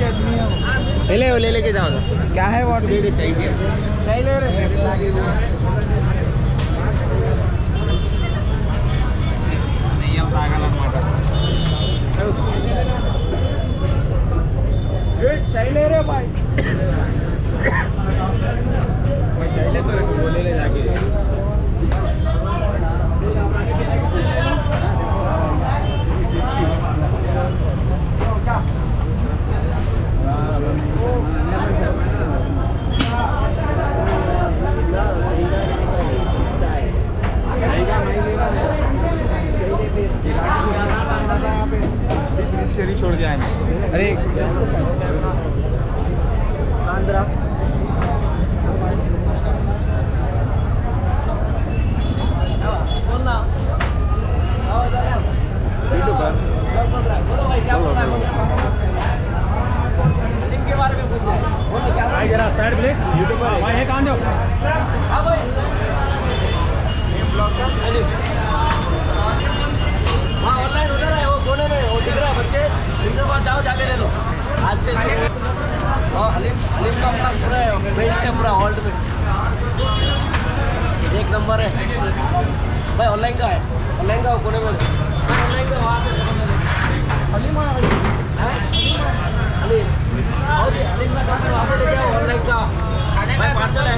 ले लेके जाओ। क्या है वो दे चाहिए ले रहे ले रे भाई चाय तो बोले ले जाके छोड़ दिया है। अरे के बारे में पूछ रहे जरा साइड प्लीज यूट्यूबर भाई कहाँ जाओ हाँ ऑनलाइन उधर है वो कोने में वो दिख रहा है बच्चे इनके पास जाओ जाके ले लो आज से और हलीम का अपना पूरा बेस्ट है पूरा हॉल्ट में एक नंबर है भाई ऑनलाइन का है ऑनलाइन का कोने में ऑनलाइन का वहाँ हलीम हलीम का वहाँ से लेके आओ ऑनलाइन का भाई पार्सल है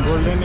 गोल्डन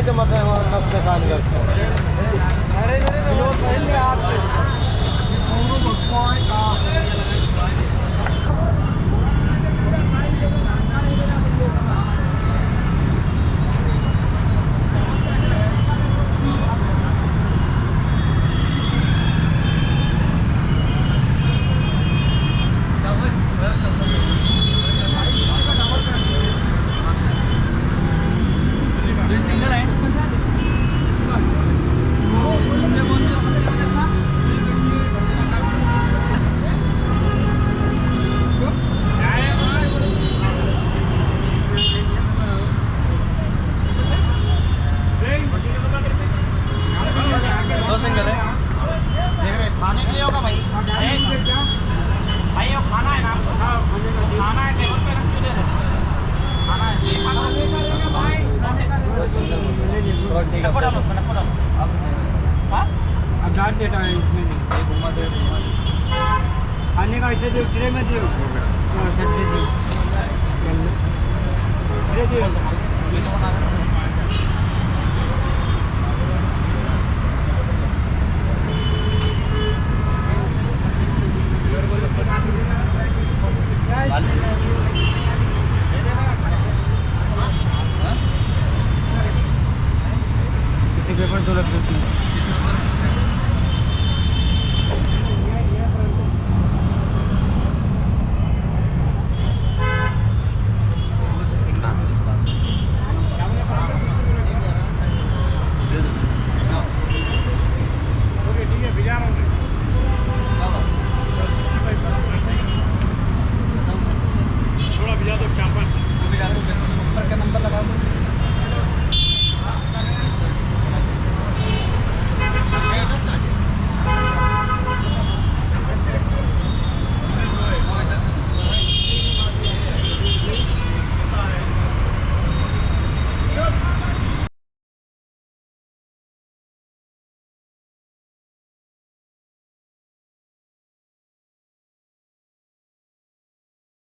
खायचं मग नसतं काम करतो दो सिंगल है देख रहे खाने के लिए होगा भाई भाई वो खाना है ना खाना है टेबल पे रख के दे रहे खाना है ये खाना नक्को डालो हाँ अब डाल देता है इसमें ये घुमा दे खाने का इसे दो ट्रे में दो सब्जी दो ट्रे दो